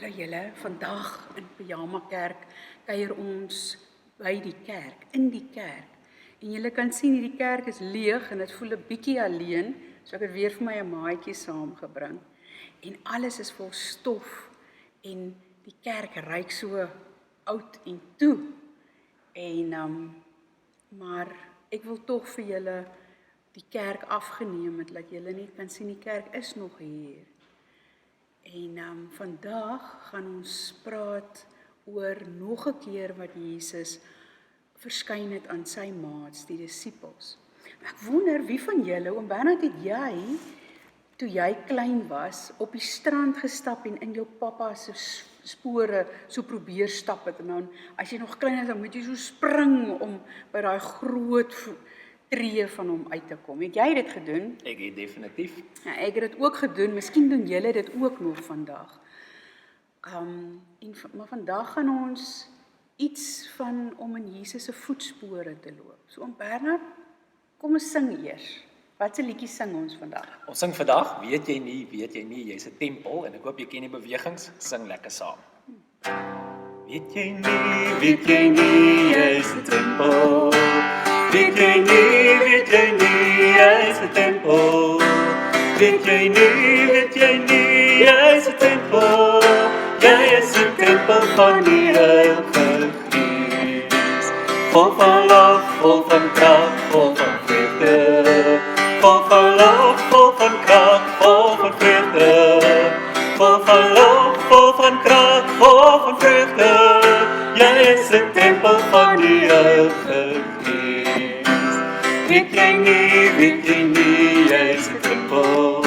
Hallo julle, vandag in Pyjama Kerk kuier ons by die kerk, in die kerk. En julle kan sien hierdie kerk is leeg en dit voel 'n bietjie alleen, so ek het weer vir my 'n maatjie saamgebring. En alles is vol stof en die kerk ruik so oud en toe. En maar ek wil tog vir julle die kerk afgeneem het, dat julle net kan sien die kerk is nog hier. En vandag gaan ons praat oor nog 'n keer wat Jesus verskyn het aan sy maats, die disippels. Ek wonder wie van julle, oom Bernard, het jy, toe jy klein was, op die strand gestap en in jou pappa se spore so probeer stap het, en dan, as jy nog klein is, dan moet jy so spring om by daai groot tree van hom uit te kom. Het jy dit gedoen? Ek het definitief. Ja, ek het dit ook gedoen, miskien doen julle dit ook nog vandag. Maar vandag gaan ons iets van om in Jesus se voetspore te loop. So, oom Bernard, kom ons sing eers. Wat 'n liedjie sing ons vandag? Ons sing vandag, weet jy nie, jy's 'n tempel, en ek hoop jy ken die bewegings, sing lekker saam. Weet jy nie, jy's 'n tempel. Weet jy nie, jy's 'n tempel. Weet jy nie, jy's 'n tempel. Jy is 'n tempel van die Heilige Gees. Vol van lof, vol van krag, vol van vreugde. Vol van lof, vol van krag, vol van vreugde. Vol van lof, vol van krag, vol van vreugde. Jy is 'n tempel van die Heilige Gees. Weet jy nie, jy's 'n tempel.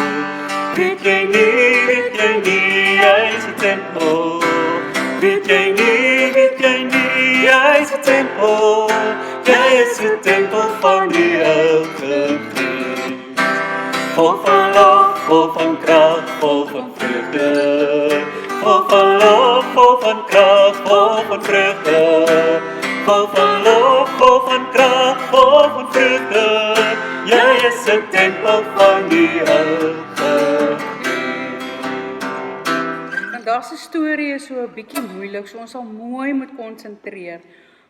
Weet jy nie, jy's 'n tempel. Weet jy nie, jy's 'n tempel. Jy is 'n tempel van die Heilige Gees. Vol van lof, vol van krag, vol van vreugde. Vol van lof, vol van krag, vol van vreugde. Vol van lof, vol van krag, vol van vreugde. Jy is 'n tempel van die Heilige Gees. Vandag se storie is so 'n bietjie moeilik, so ons sal mooi moet konsentreer,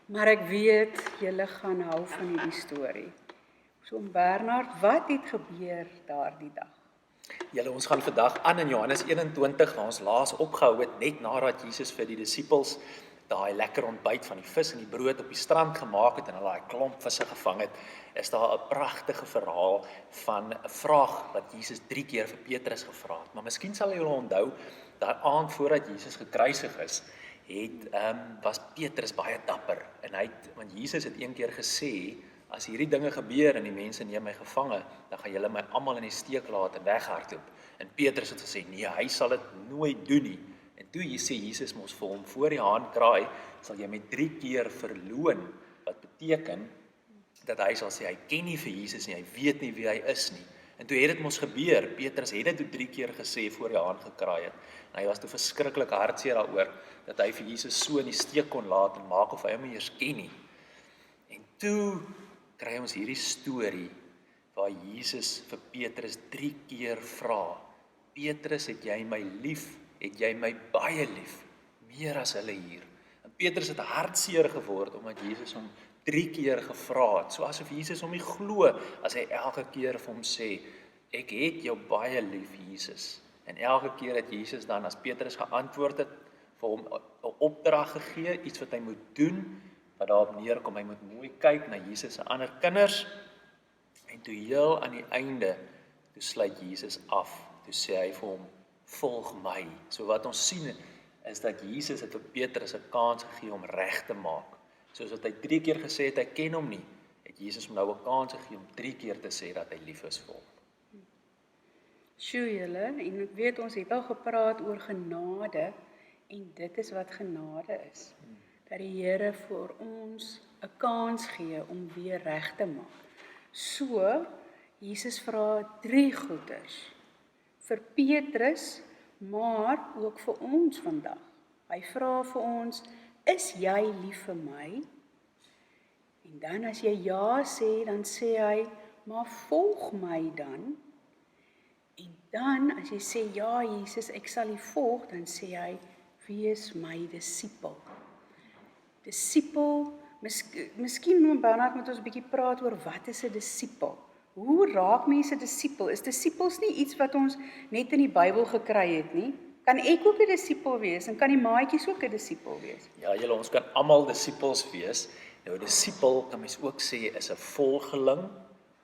maar ek weet julle gaan hou van hierdie storie. So, oom Bernard, wat het gebeur daardie dag? Julle, ons gaan vandag aan in Johannes 21, waar ons laas opgehou het, net nadat Jesus vir die disippels daai lekker ontbyt van die vis en die brood op die strand gemaak het en hulle daai klomp visse gevang het, is daar 'n pragtige verhaal van 'n vraag wat Jesus 3 keer vir Petrus gevra het. Maar miskien sal julle onthou, daai aand voordat Jesus gekruisig is, was Petrus baie dapper. En want Jesus het een keer gesê, as hierdie dinge gebeur en die mense neem my gevange, dan gaan julle my almal in die steek laat en weghardloop. En Petrus het gesê, nee, hy sal dit nooit doen nie. En toe sê Jesus mos vir hom, voor die haan kraai, sal jy my 3 keer verloon, wat beteken, dat hy sal sê, hy ken nie vir Jesus nie, hy weet nie wie hy is nie. En toe het dit mos gebeur, Petrus het dit 3 keer gesê voor die haan gekraai het. En hy was toe verskriklik hartseer daaroor, dat hy vir Jesus so in die steek kon laat en maak of hy hom nie eers ken nie. En toe kry ons hierdie storie, waar Jesus vir Petrus 3 keer vra, Petrus, het jy my lief? Het jy my baie lief? Meer as hulle hier. En Petrus het hartseer geword, omdat Jesus hom 3 keer gevra het, so asof Jesus hom nie glo, as hy elke keer vir hom sê, ek het jou baie lief, Jesus. En elke keer het Jesus dan, as Petrus geantwoord het, vir hom 'n opdrag gegee, iets wat hy moet doen, wat daarop neerkom, hy moet mooi kyk na Jesus se ander kinders, en toe heel aan die einde, toe sluit Jesus af, toe sê hy vir hom, volg my. So wat ons sien, is dat Jesus het vir Petrus 'n kans gegee om reg te maak. Soos wat hy 3 keer gesê het, hy ken hom nie, het Jesus hom nou 'n kans gegee om 3 keer te sê dat hy lief is vir hom. Sjoe julle, en ek weet ons het al gepraat oor genade, en dit is wat genade is. Dat die Here vir ons 'n kans gee om weer reg te maak. So, Jesus vra 3 goeders. Vir Petrus, maar ook vir ons vandag. Hy vra vir ons, is jy lief vir my? En dan as jy ja sê, dan sê hy, maar volg my dan. En dan as jy sê, ja Jesus, ek sal U volg, dan sê hy, wees my disipel. Disipel, miskien Bernard moet ons 'n bietjie praat oor wat is 'n disipel? Hoe raak mense disipel? Is disipels nie iets wat ons net in die Bybel gekry het nie? Kan ek ook 'n disipel wees en kan die maatjies ook 'n disipel wees? Ja, ons kan almal disippels wees. Nou 'n disipel kan mens ook sê is 'n volgeling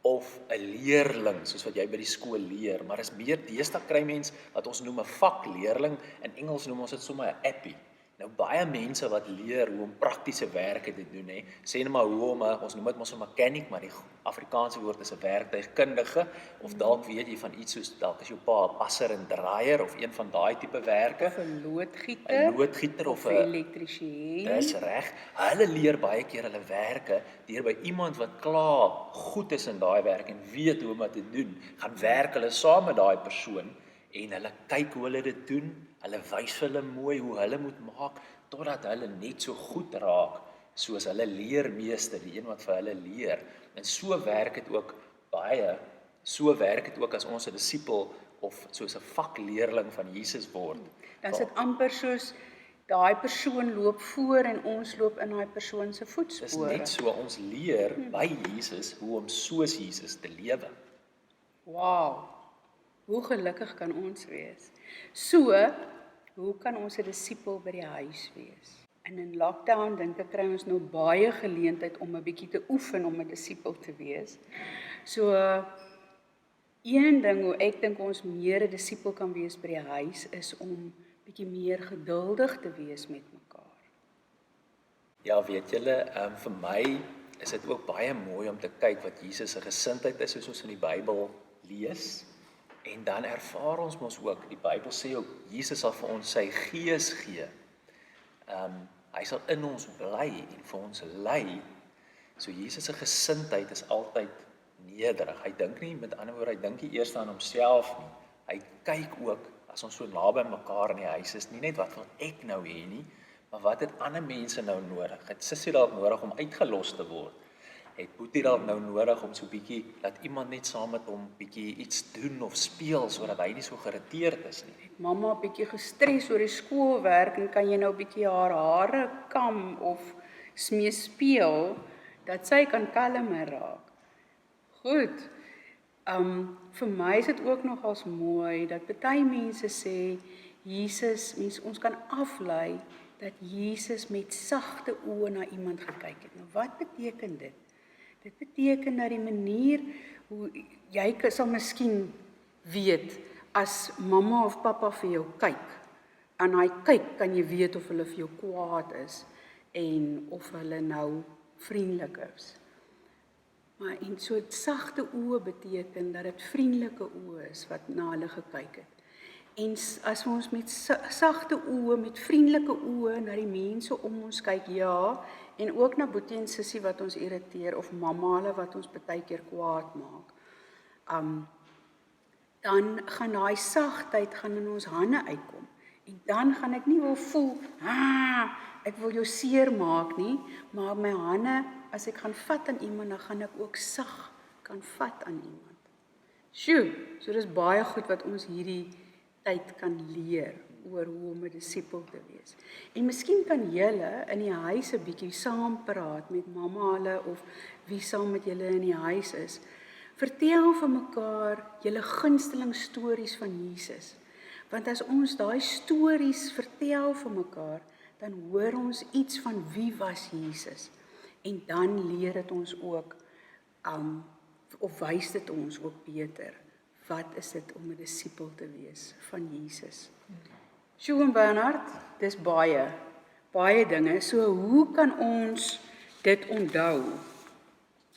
of 'n leerling, soos wat jy by die skool leer, maar is meer deesdae kry mens wat ons noem 'n vakleerling, in Engels noem ons dit sommer 'n appie. Nou baie mense wat leer hoe om praktiese werke te doen, sê net maar hoe om ons noem dit mos 'n mechanic, maar die Afrikaanse woord is 'n werktuigkundige, of dalk weet jy van iets soos dalk is jou pa 'n passer en draaier of een van daai tipe werke, Of 'n loodgieter of 'n elektriesien. Dis reg. Hulle leer baie keer hulle werke deur by iemand wat klaar goed is in daai werk en weet hoe om dit te doen, gaan werk hulle saam met daai persoon en hulle kyk hoe hulle dit doen. Hulle wys vir hulle mooi hoe hulle moet maak totdat hulle net so goed raak soos hulle leermeester, die een wat vir hulle leer. En so werk dit ook as ons 'n disipel of soos 'n vakleerling van Jesus word. Dan is dit amper soos daai persoon loop voor en ons loop in daai persoon se Dis voetspore. net so ons leer by Jesus hoe om soos Jesus te lewe. Wow. Hoe gelukkig kan ons wees? So, hoe kan ons 'n disipel by die huis wees? En in lockdown dink ek kry ons nou baie geleentheid om 'n bietjie te oefen om 'n disipel te wees. So, een ding hoe ek dink ons meer 'n disipel kan wees by die huis is om bietjie meer geduldig te wees met mekaar. Ja, weet julle, vir my is dit ook baie mooi om te kyk wat Jesus se gesindheid is soos ons in die Bybel lees. En dan ervaar ons mos ook, die Bybel sê ook, Jesus sal vir ons sy gees gee. Hy sal in ons bly en vir ons lei. So Jesus se gesindheid is altyd nederig. Hy dink nie, met ander woorde, hy dink nie eers aan homself nie. Hy kyk ook, as ons so naby mekaar in die huis is, nie net wat wil ek nou hê nie, maar wat het ander mense nou nodig? Het Sissie dalk nodig om uitgelos te word? Het Boetie dalk nou nodig om so bietjie, dat iemand net saam met hom bietjie iets doen of speel, sodat hy nie so geïrriteerd is nie? Mamma bietjie gestres oor die skoolwerk en kan jy nou bietjie haar hare kam of mee speel, dat sy kan kalmer raak. Goed. Vir my is dit ook nogals mooi dat baie mense sê Jesus, ons kan aflei dat Jesus met sagte oë na iemand gekyk het. Nou wat beteken dit? Dit beteken dat die manier hoe jy sal miskien weet as mamma of pappa vir jou kyk. En hy kyk, kan jy weet of hulle vir jou kwaad is en of hulle nou vriendelik is. Maar en so sagte oë beteken dat dit vriendelike oë is wat na hulle gekyk het. En as ons met sagte oë, met vriendelike oë na die mense om ons kyk, ja, en ook na Boetie en Sissie wat ons irriteer of mamma hulle wat ons baie keer kwaad maak. Dan gaan daai sagtheid gaan in ons hande uitkom. En dan gaan ek nie wil voel, ek wil jou seer maak nie, maar my hande, as ek gaan vat aan iemand, dan gaan ek ook sag kan vat aan iemand. Sjoe, so dis baie goed wat ons hierdie tyd kan leer oor hoe om 'n disipel te wees. En miskien kan julle in die huis 'n bietjie saam praat met mamma hulle of wie saam met julle in die huis is. Vertel vir mekaar julle gunsteling stories van Jesus. Want as ons daai stories vertel vir mekaar, dan hoor ons iets van wie was Jesus. En dan leer dit ons ook, of wys dit ons ook beter, wat is dit om 'n disipel te wees van Jesus. Sjoe Bernard, dis baie dinge, so hoe kan ons dit onthou?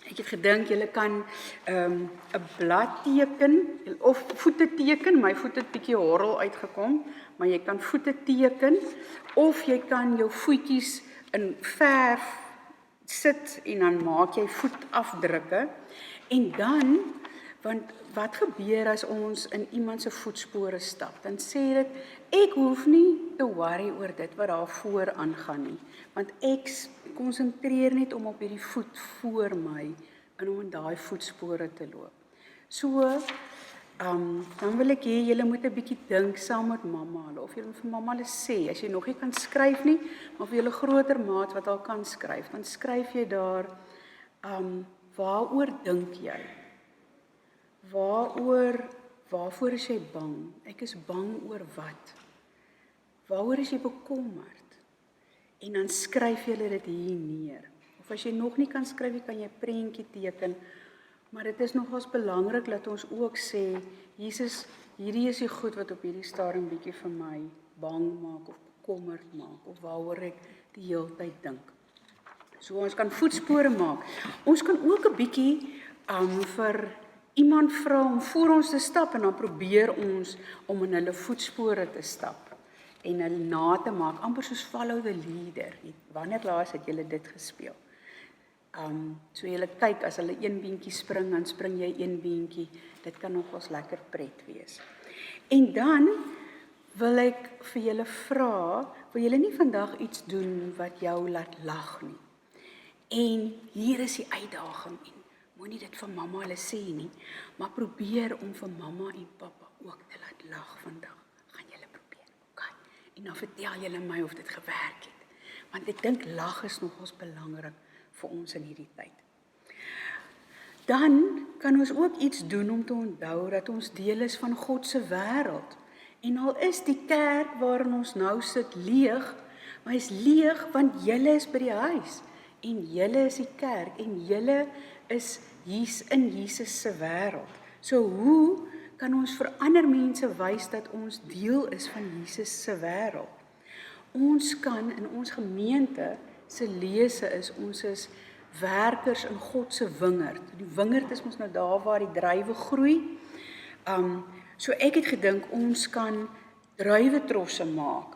Ek het gedink julle kan 'n blad teken of voete teken, my voet het bietjie horrel uitgekom, maar jy kan voete teken of jy kan jou voetjies in verf sit en dan maak jy voetafdrukke en dan, want wat gebeur as ons in iemand se voetspore stap? Dan sê dit, ek hoef nie te worry oor dit wat daar voor aangaan nie, want ek konsentreer net om op hierdie voet voor my en om in daai voetspore te loop. So, Dan wil ek hê julle moet 'n bietjie dink saam met mamma hulle, of julle moet vir mamma hulle sê, as jy nog nie kan skryf nie, maar vir julle groter maat wat al kan skryf, dan skryf jy daar, waaroor dink jy? Waarvoor is jy bang? Ek is bang oor wat? Waaroor is jy bekommerd? En dan skryf jy dit hier neer. Of as jy nog nie kan skryf, kan jy 'n prentjie teken. Maar dit is nogals belangrik dat ons ook sê, Jesus, hierdie is die goed wat op hierdie stadium bietjie vir my bang maak of bekommerd maak of waaroor ek die hele tyd dink. So ons kan voetspore maak. Ons kan ook 'n bietjie vir iemand vra om voor ons te stap en dan probeer ons om in hulle voetspore te stap en hulle na te maak, amper soos follow the leader. Wanneer laas het julle dit gespeel? So julle kyk, as hulle een beentjie spring, dan spring jy een beentjie. Dit kan nogals lekker pret wees. En dan wil ek vir julle vra, wil julle nie vandag iets doen wat jou laat lag nie? En hier is die uitdaging, en moenie dit vir mamma hulle sê nie, maar probeer om vir mamma en pappa ook te laat lag vandag. Gaan julle probeer, okay? En dan vertel julle my of dit gewerk het. Want ek dink lag is nogals belangrik vir ons in hierdie tyd. Dan kan ons ook iets doen om te onthou dat ons deel is van God se wêreld. En al is die kerk waarin ons nou sit leeg, maar hy is leeg want julle is by die huis. En julle is die kerk en julle is in Jesus se wêreld. So hoe kan ons vir ander mense wys dat ons deel is van Jesus se wêreld? Ons kan in ons gemeente se lese is, ons is werkers in God se wingerd. Die wingerd is mos nou daar waar die druiwe groei. So ek het gedink ons kan druiwetrosse maak.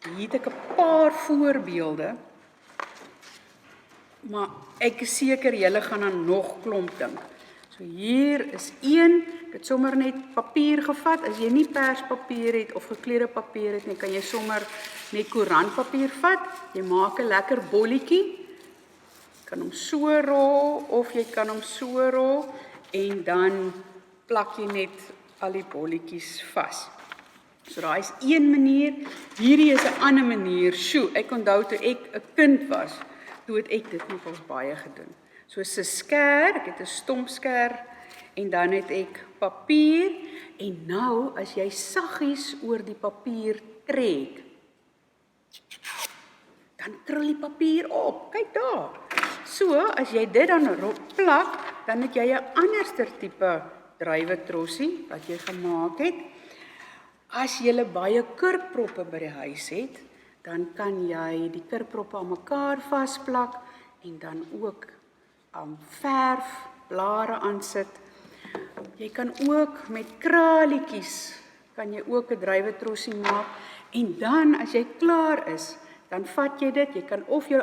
Hier het ek 'n paar voorbeelde, maar ek is seker julle gaan dan nog klomp dink. So hier is een, ek het sommer net papier gevat. As jy nie perspapier het of gekleurde papier het nie, kan jy sommer net koerantpapier vat. Jy maak 'n lekker bolletjie. Jy kan hom so rol of jy kan hom so rol en dan plak jy net al die bolletjies vas. So daai is een manier. Hierdie is 'n ander manier. Sjoe, ek onthou toe ek 'n kind was, toe het ek dit nogals baie gedoen. So 'n skêr, ek het 'n stompskêr en dan het ek papier en nou as jy saggies oor die papier trek, dan krul die papier op. Kyk daar. So as jy dit dan plak, dan het jy 'n anderster tipe druiwetrossie wat jy gemaak het. As jy baie kurkproppe by die huis het, dan kan jy die kurkproppe aan mekaar vasplak en dan ook verf, blare aansit. Jy kan ook met kralietjies, kan jy ook 'n druiwetrossie maak. En dan as jy klaar is, dan vat jy dit, jy kan of jou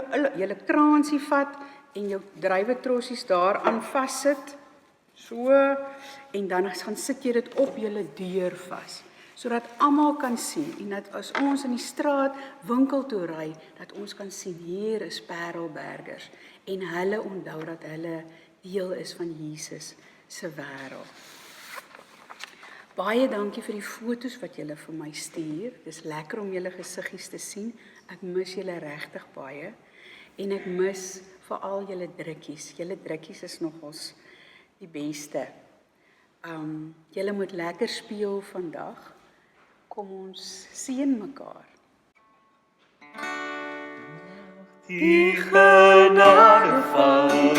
kransie vat en jou druiwetrossies daaraan vassit, so, en dan gaan sit jy dit op jou deur vas, sodat almal kan sien, en dat as ons in die straat winkel toe ry, dat ons kan sien, hier is Parelbergers, en hulle onthou dat hulle deel is van Jesus se wêreld. Baie dankie vir die foto's wat julle vir my stuur. Dis lekker om julle gesiggies te sien. Ek mis julle regtig baie. En ek mis veral julle drukkies. Julle drukkies is nogals die beste. Julle moet lekker speel vandag. Kom ons seën mekaar. Die genade van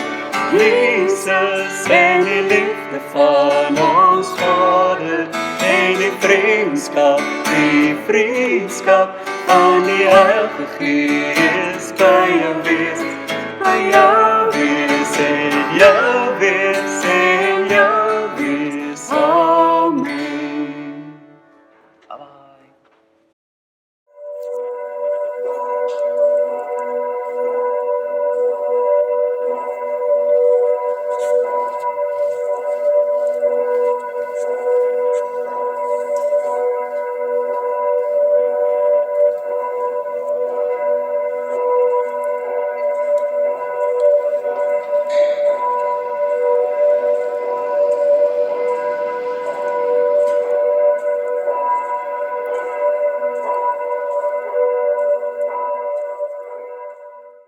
Jesus en die liefde van ons Vader en die vriendskap van die Heilige Gees by jou wees en jou.